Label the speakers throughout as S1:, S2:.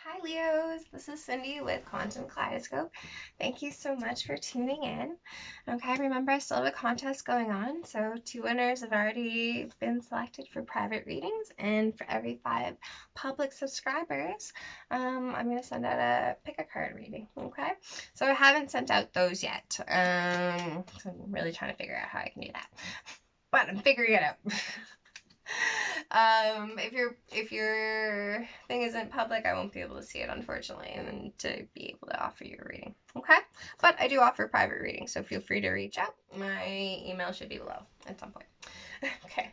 S1: Hi Leos, this is Cindy with Quantum Kaleidoscope. Thank you so much for tuning in. Okay, remember I still have a contest going on, so 2 winners have already been selected for private readings, and for every 5 public subscribers, I'm going to send out a pick a card reading. Okay, so I haven't sent out those yet. So I'm really trying to figure out how I can do that, but I'm figuring it out. If your thing isn't public, I won't be able to see it, unfortunately, and to be able to offer you a reading. Okay, but I do offer private readings, so feel free to reach out. My email should be below at some point. Okay.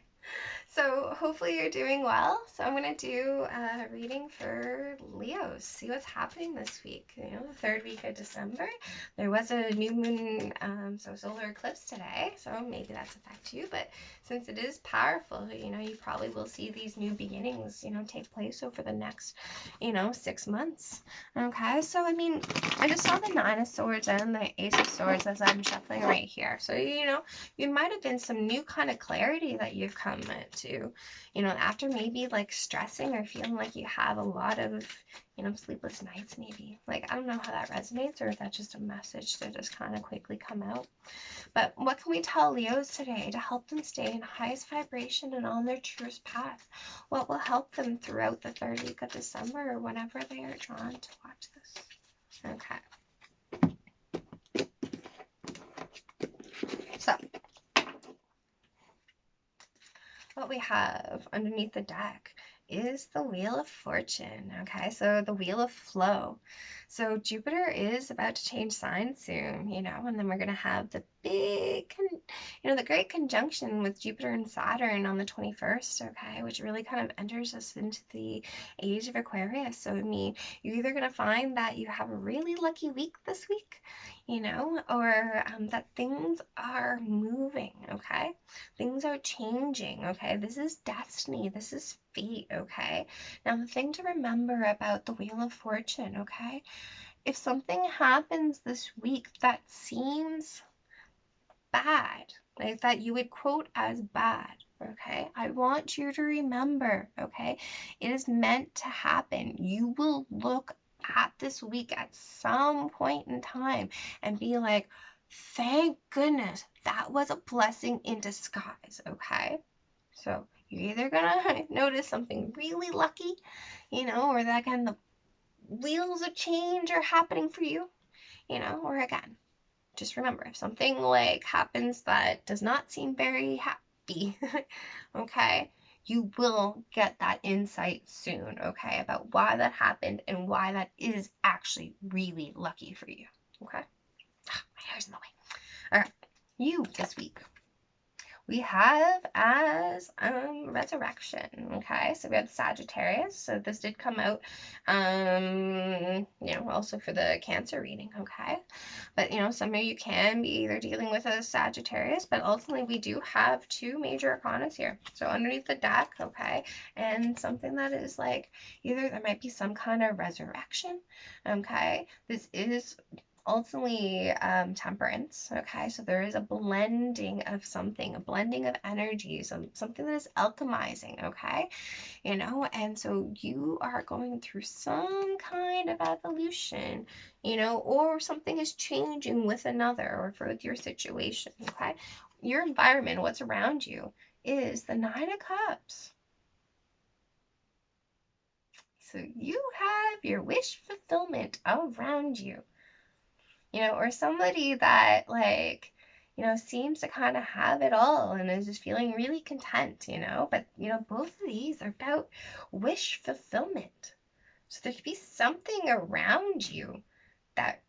S1: So hopefully you're doing well. So I'm going to do a reading for Leos. See what's happening this week. You know, the third week of December. There was a new moon, so solar eclipse today. So maybe that's affect you. But since it is powerful, you know, you probably will see these new beginnings, you know, take place over the next, 6 months. Okay. So, I mean, I just saw the Nine of Swords and the Ace of Swords as I'm shuffling right here. So, you might have been some new kind of clarity that you've come to, after maybe like stressing or feeling like you have a lot of, sleepless nights maybe. Like, I don't know how that resonates or if that's just a message to just kind of quickly come out. But what can we tell Leos today to help them stay in highest vibration and on their truest path? What will help them throughout the third week of December or whenever they are drawn to watch this? Okay. So, what we have underneath the deck is the Wheel of Fortune. Okay, so the Wheel of Flow. So Jupiter is about to change signs soon, and then we're going to have the big, the great conjunction with Jupiter and Saturn on the 21st, okay, which really kind of enters us into the age of Aquarius. So, I mean, you're either going to find that you have a really lucky week this week, or that things are moving, okay? Things are changing, okay? This is destiny. This is fate, okay? Now, the thing to remember about the Wheel of Fortune, okay? If something happens this week that seems bad, like that you would quote as bad, okay? I want you to remember, okay? It is meant to happen. You will look at this week at some point in time and be like, thank goodness that was a blessing in disguise, okay? So you're either gonna notice something really lucky, or that again, the wheels of change are happening for you, or again, just remember, if something like happens that does not seem very happy, okay, you will get that insight soon, okay, about why that happened and why that is actually really lucky for you, okay? My hair's in the way. All right, you this week. We have as resurrection, okay? So we have Sagittarius. So this did come out, also for the Cancer reading, okay? But, some of you can be either dealing with a Sagittarius, but ultimately we do have 2 major arcanas here. So underneath the deck, okay? And something that is like, either there might be some kind of resurrection, okay? This is ultimately temperance, okay? So there is a blending of something, a blending of energies, something that is alchemizing, okay? And so you are going through some kind of evolution, or something is changing with another or with your situation, okay? Your environment, what's around you, is the 9 of Cups. So you have your wish fulfillment around you. Or somebody that like, seems to kind of have it all and is just feeling really content, but, both of these are about wish fulfillment. So there could be something around you that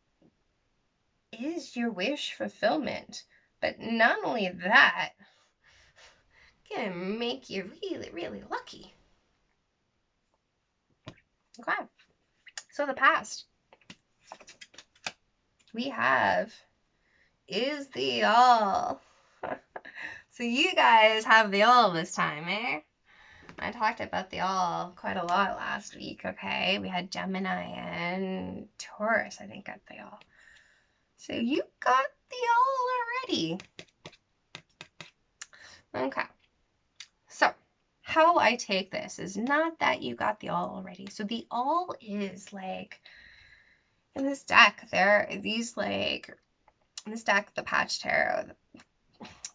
S1: is your wish fulfillment, but not only that, can make you really, really lucky. Okay, so the past. We have is the all. So you guys have the all this time, eh? I talked about the all quite a lot last week, okay? We had Gemini and Taurus, I think, got the all. So you got the all already. Okay. So how I take this is not that you got the all already. So the all is like in this deck, there are these like in this deck, the Patch Tarot,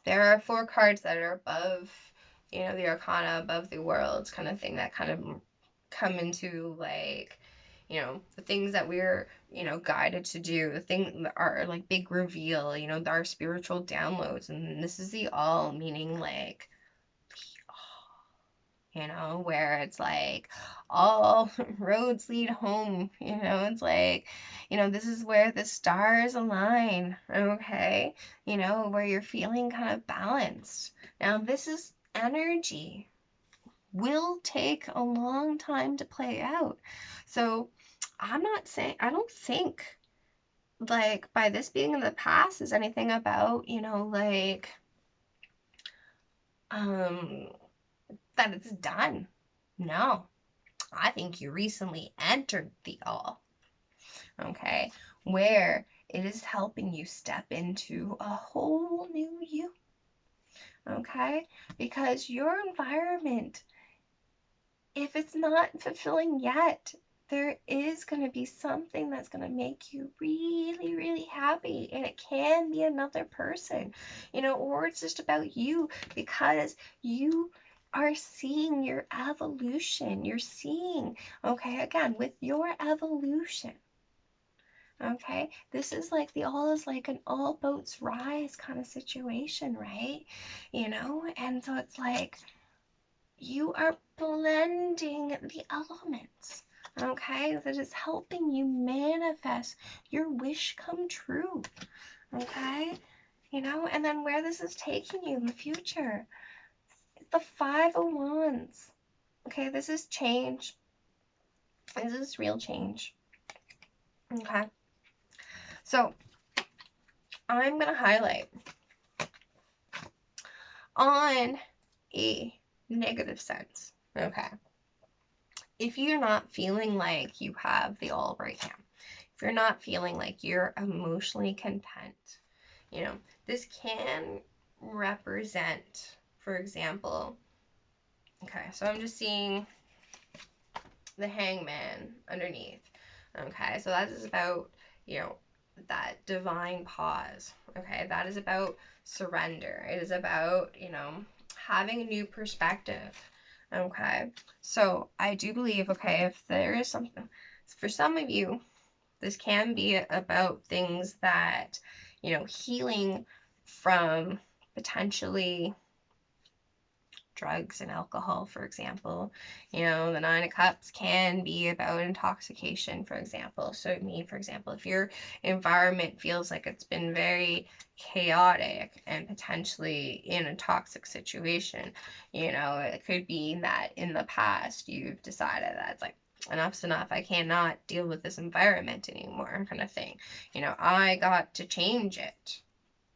S1: there are 4 cards that are above, the Arcana, above the worlds kind of thing that kind of come into like, the things that we're, guided to do, the thing that are like big reveal, our spiritual downloads. And this is the all, meaning like where it's like all roads lead home, it's like, this is where the stars align, okay, where you're feeling kind of balanced. Now, this is energy, will take a long time to play out. So I'm not saying, I don't think like by this being in the past is anything about, like, that it's done. No, I think you recently entered the all, okay, where it is helping you step into a whole new you, okay, because your environment, if it's not fulfilling yet, there is going to be something that's going to make you really, really happy. And it can be another person, or it's just about you because you are seeing your evolution. You're seeing, okay, again, with your evolution, okay, this is like the all is like an all boats rise kind of situation, right? And so it's like, you are blending the elements, okay? That is helping you manifest your wish come true, okay? And then where this is taking you in the future, the 5 of Wands, okay? This is change. This is real change, okay? So I'm going to highlight on a negative sense, okay? If you're not feeling like you have the all right now, if you're not feeling like you're emotionally content, this can represent, for example, okay, so I'm just seeing the Hangman underneath, okay, so that is about, that divine pause, okay, that is about surrender. It is about, having a new perspective, okay, so I do believe, okay, if there is something, for some of you, this can be about things that, healing from potentially drugs and alcohol, for example. The 9 of Cups can be about intoxication, for example. So for example, if your environment feels like it's been very chaotic and potentially in a toxic situation, it could be that in the past you've decided that it's like, enough's enough. I cannot deal with this environment anymore, kind of thing. I got to change it.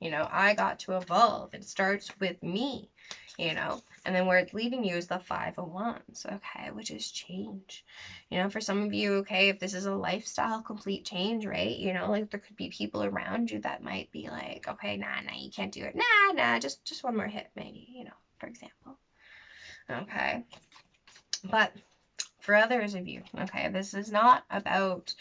S1: I got to evolve. It starts with me, and then where it's leading you is the 5 of Wands, okay, which is change. For some of you, okay, if this is a lifestyle complete change, right, like there could be people around you that might be like, okay, nah, you can't do it. Nah, just one more hit, maybe, for example. Okay. But for others of you, okay, this is not about,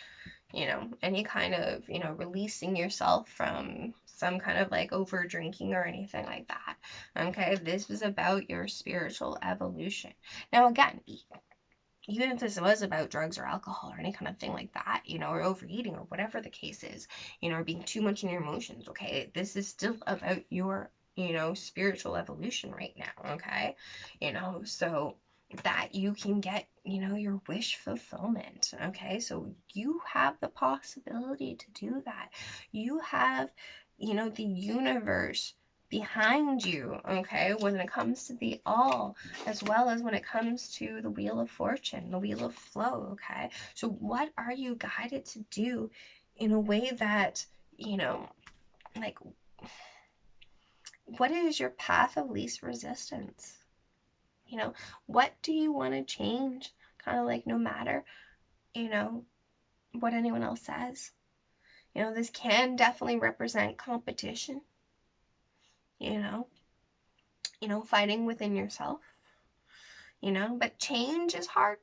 S1: any kind of, releasing yourself from some kind of like over drinking or anything like that. Okay, this is about your spiritual evolution. Now, again, even if this was about drugs or alcohol or any kind of thing like that, or overeating or whatever the case is, or being too much in your emotions, okay, this is still about your, spiritual evolution right now, okay, so that you can get, your wish fulfillment, okay, so you have the possibility to do that. You have, the universe behind you, okay, when it comes to the all, as well as when it comes to the Wheel of Fortune, the Wheel of Flow, okay? So what are you guided to do in a way that, like, what is your path of least resistance? What do you want to change? Kind of like no matter, what anyone else says. This can definitely represent competition, fighting within yourself, you know, but change is hard.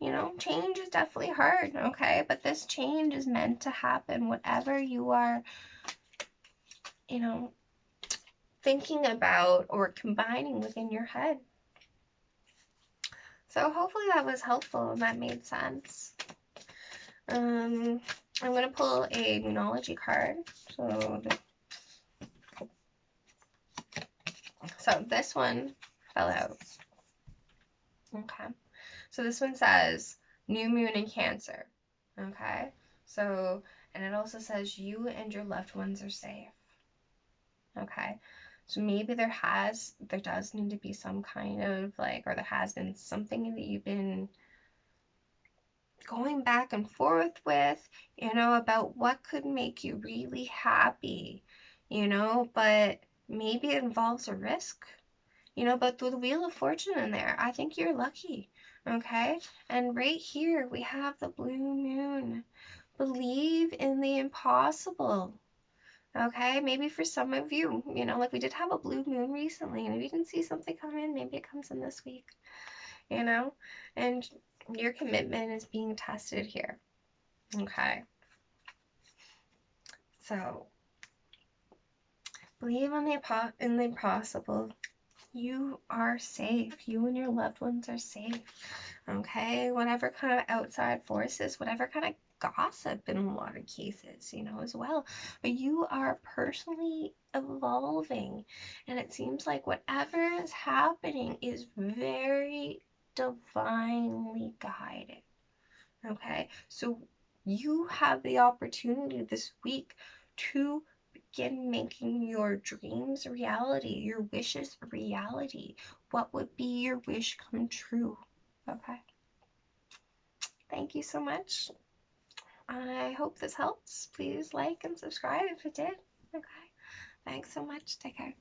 S1: You know, change is definitely hard, okay? But this change is meant to happen, whatever you are, you know, thinking about or combining within your head. So hopefully that was helpful and that made sense. I'm going to pull a Moonology card. So this one fell out. Okay. So this one says new moon in Cancer. Okay. So, and it also says you and your loved ones are safe. Okay. So maybe there does need to be some kind of like, or there has been something that you've been going back and forth with, you know, about what could make you really happy, you know, but maybe it involves a risk, you know, but with the Wheel of Fortune in there, I think you're lucky, okay? And right here, we have the blue moon. Believe in the impossible, okay? Maybe for some of you, you know, like we did have a blue moon recently, and if you didn't see something come in, maybe it comes in this week, you know? And your commitment is being tested here, okay? So, believe in the impossible. You are safe. You and your loved ones are safe. Okay? Whatever kind of outside forces, whatever kind of gossip in a lot of cases, you know, as well. But you are personally evolving. And it seems like whatever is happening is very divinely guided. Okay? So you have the opportunity this week to begin making your dreams a reality, your wishes a reality. What would be your wish come true? Okay. Thank you so much. I hope this helps. Please like and subscribe if it did. Okay. Thanks so much. Take care.